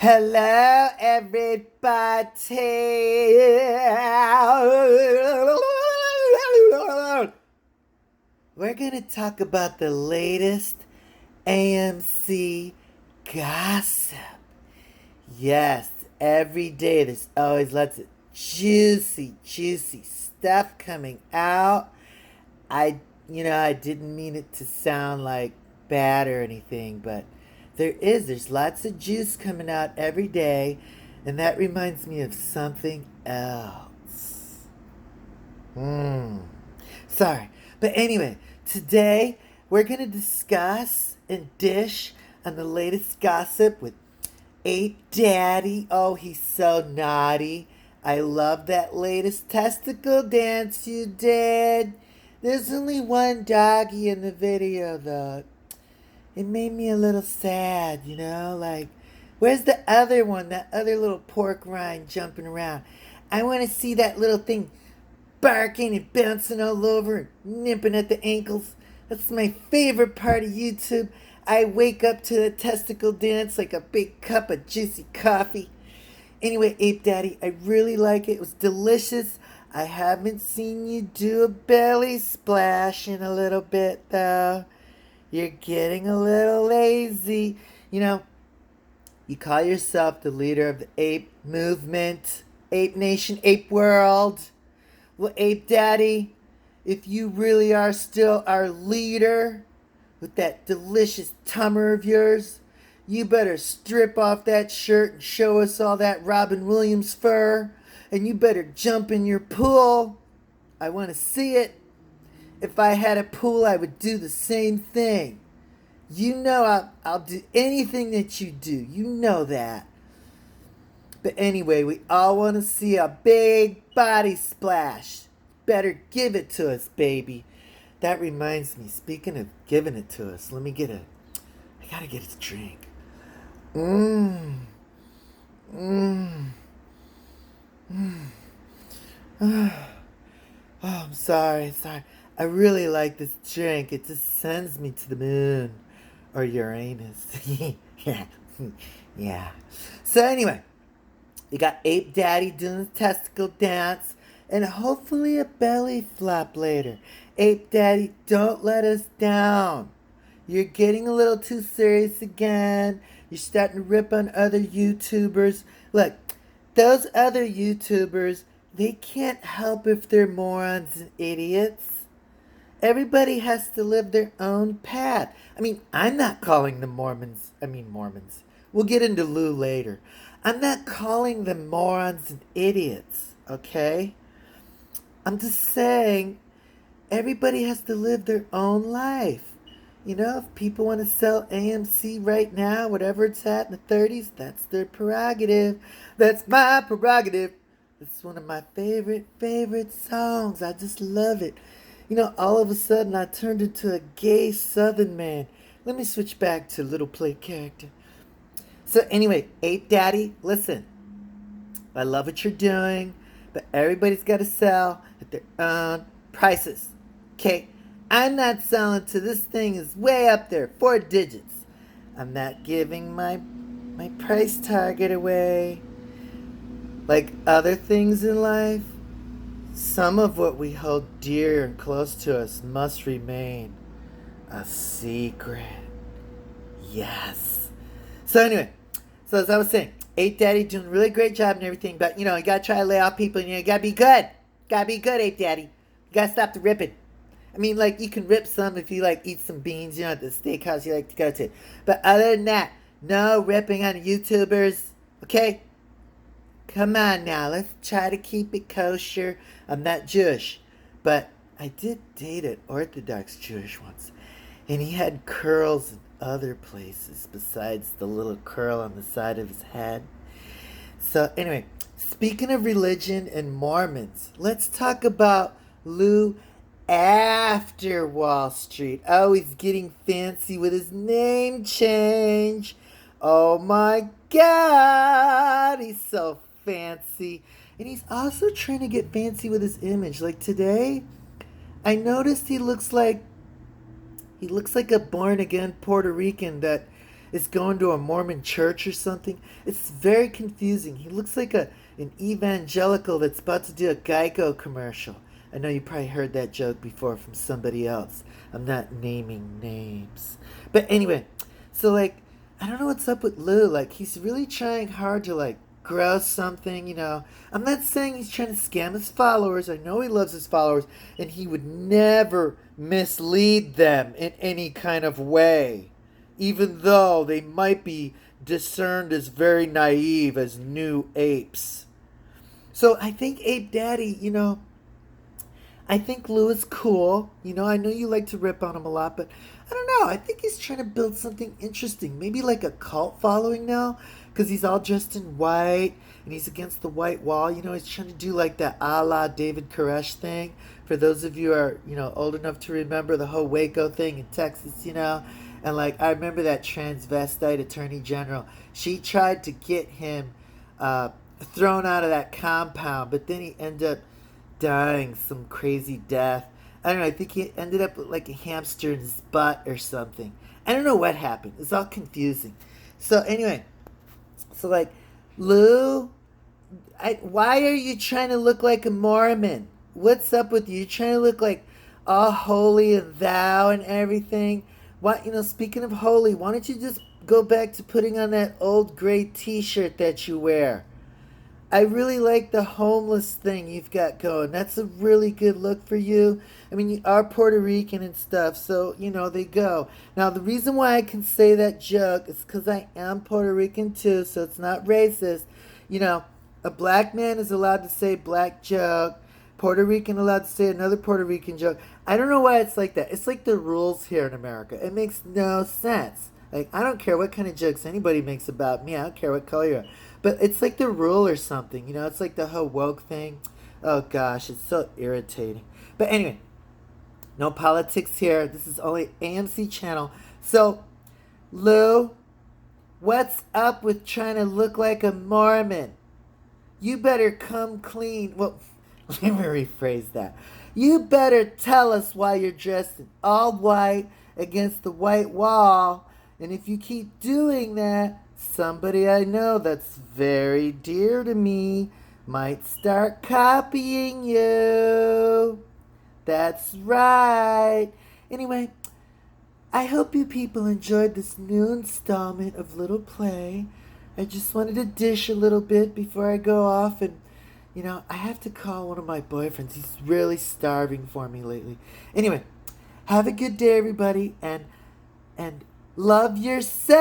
Hello, everybody. We're going to talk about the latest AMC gossip. Yes, every day there's always lots of juicy stuff coming out. I didn't mean it to sound like bad or anything, but there's lots of juice coming out every day, and that reminds me of something else. Sorry. But anyway, today we're going to discuss and dish on the latest gossip with Ape Daddy. Oh, he's so naughty. I love that latest testicle dance you did. There's only one doggy in the video, though. It made me a little sad, like, where's the other one, that other little pork rind jumping around? I want to see that little thing barking and bouncing all over and nipping at the ankles. That's my favorite part of YouTube. I wake up to the testicle dance like a big cup of juicy coffee. Anyway, Ape Daddy, I really like it. It was delicious. I haven't seen you do a belly splash in a little bit, though. You're getting a little lazy. You call yourself the leader of the ape movement, ape nation, ape world. Well, Ape Daddy, if you really are still our leader with that delicious tummer of yours, you better strip off that shirt and show us all that Robin Williams fur. And you better jump in your pool. I want to see it. If I had a pool, I would do the same thing. I'll do anything that you do. You know that. But anyway, we all want to see a big body splash. Better give it to us, baby. That reminds me, speaking of giving it to us, I gotta get a drink. Oh, I'm sorry. I really like this drink. It just sends me to the moon. Or Uranus. Yeah. So anyway, you got Ape Daddy doing the testicle dance. And hopefully a belly flop later. Ape Daddy, don't let us down. You're getting a little too serious again. You're starting to rip on other YouTubers. Look, those other YouTubers, they can't help if they're morons and idiots. Everybody has to live their own path. I'm not calling them Mormons. We'll get into Lou later. I'm not calling them morons and idiots, okay? I'm just saying everybody has to live their own life. If people want to sell AMC right now, whatever it's at in the 30s, that's their prerogative. That's my prerogative. It's one of my favorite songs. I just love it. All of a sudden I turned into a gay Southern man. Let me switch back to little play character. So anyway, Ape Daddy, listen. I love what you're doing, but everybody's got to sell at their own prices. Okay? I'm not selling to this thing is way up there, 4 digits. I'm not giving my price target away. Like other things in life, some of what we hold dear and close to us must remain a secret. Yes. So anyway, as I was saying, Ape Daddy doing a really great job and everything, but you gotta try to lay off people, and you gotta be good. Gotta be good, Ape Daddy. You gotta stop the ripping. You can rip some if you eat some beans, at the steakhouse you like to go to. But other than that, no ripping on YouTubers, okay? Come on now, let's try to keep it kosher. I'm not Jewish, but I did date an Orthodox Jewish once, and he had curls in other places besides the little curl on the side of his head. So anyway, speaking of religion and Mormons, let's talk about Lou after Wall Street. Oh, he's getting fancy with his name change. Oh my God, he's so fancy. And he's also trying to get fancy with his image. Like today, I noticed he looks like a born again Puerto Rican that is going to a Mormon church or something. It's very confusing. He looks like an evangelical that's about to do a Geico commercial. I know you probably heard that joke before from somebody else. I'm not naming names. But anyway, so like, I don't know what's up with Lou. Like, he's really trying hard to like grow something, you know. I'm not saying he's trying to scam his followers. I know he loves his followers, and he would never mislead them in any kind of way, even though they might be discerned as very naive as new apes. So I think Ape Daddy, you know, I think Lou is cool. You know, I know you like to rip on him a lot, but I don't know. I think he's trying to build something interesting. Maybe like a cult following now, because he's all dressed in white and he's against the white wall. You know, he's trying to do like that a la David Koresh thing. For those of you who are, you know, old enough to remember the whole Waco thing in Texas, you know. And like, I remember that transvestite attorney general. She tried to get him thrown out of that compound, but then he ended up dying some crazy death. I don't know. I think he ended up with like a hamster in his butt or something. I don't know what happened. It's all confusing. So anyway, so like, Lou, why are you trying to look like a Mormon? What's up with you? You're trying to look like all holy and thou and everything. What, you know? Speaking of holy, why don't you just go back to putting on that old gray T-shirt that you wear? I really like the homeless thing you've got going. That's a really good look for you. I mean, you are Puerto Rican and stuff, so, you know, they go. Now, the reason why I can say that joke is because I am Puerto Rican too, so it's not racist. You know, a black man is allowed to say black joke. Puerto Rican allowed to say another Puerto Rican joke. I don't know why it's like that. It's like the rules here in America. It makes no sense. Like, I don't care what kind of jokes anybody makes about me. I don't care what color you are. But it's like the rule or something, you know? It's like the whole woke thing. Oh, gosh, it's so irritating. But anyway, no politics here. This is only AMC channel. So, Lou, what's up with trying to look like a Mormon? You better come clean. Well, let me rephrase that. You better tell us why you're dressed in all white against the white wall. And if you keep doing that, somebody I know that's very dear to me might start copying you. That's right. Anyway, I hope you people enjoyed this new installment of Little Play. I just wanted to dish a little bit before I go off, and, you know, I have to call one of my boyfriends. He's really starving for me lately. Anyway, have a good day, everybody, and love yourself.